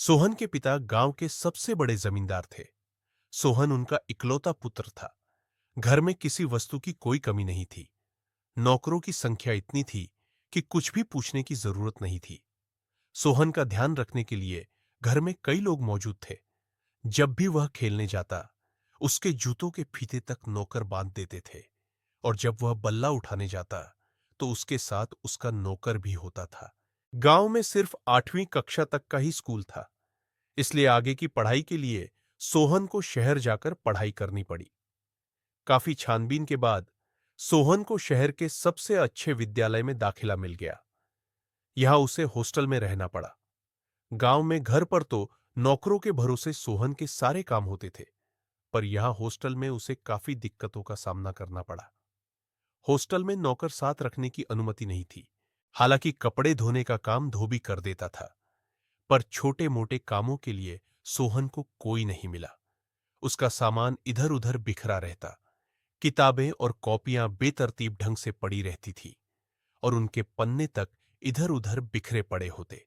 सोहन के पिता गांव के सबसे बड़े जमींदार थे। सोहन उनका इकलौता पुत्र था। घर में किसी वस्तु की कोई कमी नहीं थी। नौकरों की संख्या इतनी थी कि कुछ भी पूछने की जरूरत नहीं थी। सोहन का ध्यान रखने के लिए घर में कई लोग मौजूद थे। जब भी वह खेलने जाता, उसके जूतों के फीते तक नौकर बांध देते थे, और जब वह बल्ला उठाने जाता तो उसके साथ उसका नौकर भी होता था। गांव में सिर्फ 8वीं कक्षा तक का ही स्कूल था, इसलिए आगे की पढ़ाई के लिए सोहन को शहर जाकर पढ़ाई करनी पड़ी। काफी छानबीन के बाद सोहन को शहर के सबसे अच्छे विद्यालय में दाखिला मिल गया। यहां उसे हॉस्टल में रहना पड़ा। गांव में घर पर तो नौकरों के भरोसे सोहन के सारे काम होते थे, पर यहां हॉस्टल में उसे काफी दिक्कतों का सामना करना पड़ा। हॉस्टल में नौकर साथ रखने की अनुमति नहीं थी। हालांकि कपड़े धोने का काम धोबी कर देता था, पर छोटे मोटे कामों के लिए सोहन को कोई नहीं मिला। उसका सामान इधर उधर बिखरा रहता। किताबें और कॉपियां बेतरतीब ढंग से पड़ी रहती थी, और उनके पन्ने तक इधर उधर बिखरे पड़े होते।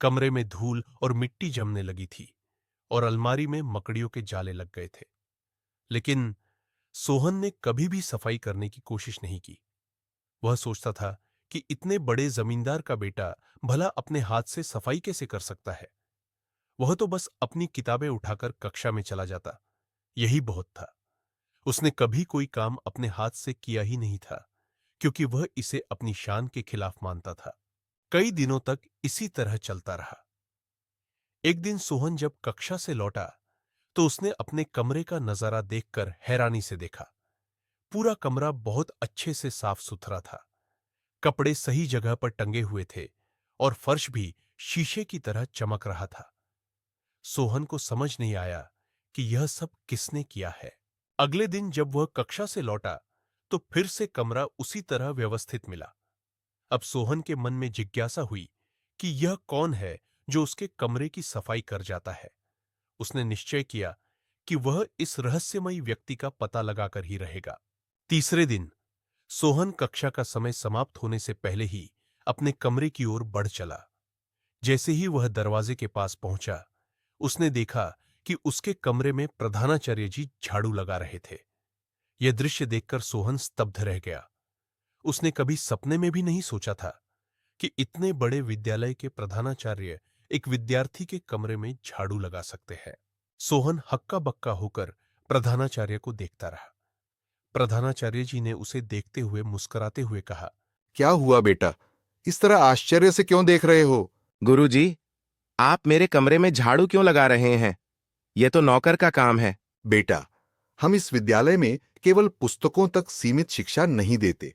कमरे में धूल और मिट्टी जमने लगी थी, और अलमारी में मकड़ियों के जाले लग गए थे। लेकिन सोहन ने कभी भी सफाई करने की कोशिश नहीं की। वह सोचता था कि इतने बड़े जमींदार का बेटा भला अपने हाथ से सफाई कैसे कर सकता है। वह तो बस अपनी किताबें उठाकर कक्षा में चला जाता, यही बहुत था। उसने कभी कोई काम अपने हाथ से किया ही नहीं था, क्योंकि वह इसे अपनी शान के खिलाफ मानता था। कई दिनों तक इसी तरह चलता रहा। एक दिन सोहन जब कक्षा से लौटा तो उसने अपने कमरे का नजारा देखकर हैरानी से देखा। पूरा कमरा बहुत अच्छे से साफ सुथरा था। कपड़े सही जगह पर टंगे हुए थे, और फर्श भी शीशे की तरह चमक रहा था। सोहन को समझ नहीं आया कि यह सब किसने किया है। अगले दिन जब वह कक्षा से लौटा तो फिर से कमरा उसी तरह व्यवस्थित मिला। अब सोहन के मन में जिज्ञासा हुई कि यह कौन है जो उसके कमरे की सफाई कर जाता है। उसने निश्चय किया कि वह इस रहस्यमयी व्यक्ति का पता लगाकर ही रहेगा। तीसरे दिन सोहन कक्षा का समय समाप्त होने से पहले ही अपने कमरे की ओर बढ़ चला। जैसे ही वह दरवाजे के पास पहुंचा, उसने देखा कि उसके कमरे में प्रधानाचार्य जी झाड़ू लगा रहे थे। यह दृश्य देखकर सोहन स्तब्ध रह गया। उसने कभी सपने में भी नहीं सोचा था कि इतने बड़े विद्यालय के प्रधानाचार्य एक विद्यार्थी के कमरे में झाड़ू लगा सकते हैं। सोहन हक्का बक्का होकर प्रधानाचार्य को देखता रहा। प्रधानाचार्य जी ने उसे देखते हुए मुस्कुराते हुए कहा, क्या हुआ बेटा? इस तरह आश्चर्य से क्यों देख रहे हो? गुरुजी, आप मेरे कमरे में झाड़ू क्यों लगा रहे हैं? यह तो नौकर का काम है। बेटा, हम इस विद्यालय में केवल पुस्तकों तक सीमित शिक्षा नहीं देते।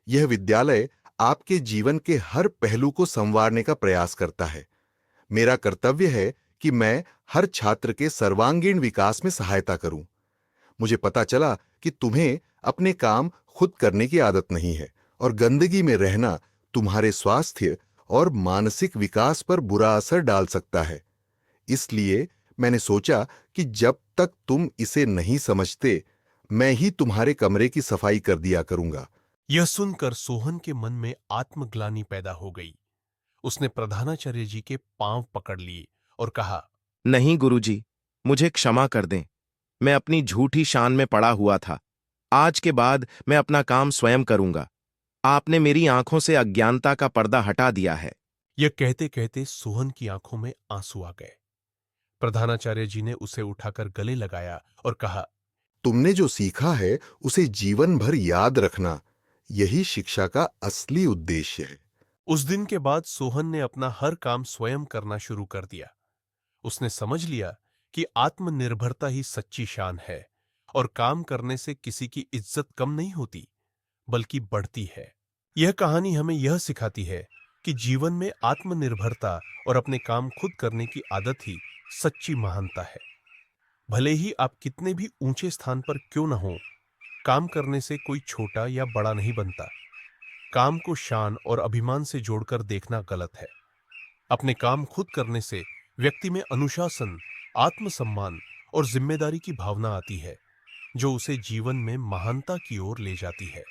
यह विद्यालय आपके जीवन के हर पहलू को संवारने का प्रयास करता है। मेरा कर्तव्य है कि मैं हर छात्र के सर्वांगीण विकास में सहायता करूं। मुझे पता चला कि तुम्हें अपने काम खुद करने की आदत नहीं है, और गंदगी में रहना तुम्हारे स्वास्थ्य और मानसिक विकास पर बुरा असर डाल सकता है। इसलिए मैंने सोचा कि जब तक तुम इसे नहीं समझते, मैं ही तुम्हारे कमरे की सफाई कर दिया करूंगा। यह सुनकर सोहन के मन में आत्मग्लानि पैदा हो गई। उसने प्रधानाचार्य जी के पांव पकड़ लिए और कहा, नहीं गुरुजी, मुझे क्षमा कर दें। मैं अपनी झूठी शान में पड़ा हुआ था। आज के बाद मैं अपना काम स्वयं करूंगा। आपने मेरी आंखों से अज्ञानता का पर्दा हटा दिया है। यह कहते कहते सोहन की आंखों में आंसू आ गए। प्रधानाचार्य जी ने उसे उठाकर गले लगाया और कहा, तुमने जो सीखा है उसे जीवन भर याद रखना। यही शिक्षा का असली उद्देश्य है। उस दिन के बाद सोहन ने अपना हर काम स्वयं करना शुरू कर दिया। उसने समझ लिया कि आत्मनिर्भरता ही सच्ची शान है, और काम करने से किसी की इज्जत कम नहीं होती, बल्कि बढ़ती है। यह कहानी हमें यह सिखाती है कि जीवन में आत्मनिर्भरता और अपने काम खुद करने की आदत ही सच्ची महानता है। भले ही आप कितने भी ऊंचे स्थान पर क्यों न हो, काम करने से कोई छोटा या बड़ा नहीं बनता। काम को शान और अभिमान से जोड़कर देखना गलत है। अपने काम खुद करने से व्यक्ति में अनुशासन, आत्मसम्मान और जिम्मेदारी की भावना आती है, जो उसे जीवन में महानता की ओर ले जाती है।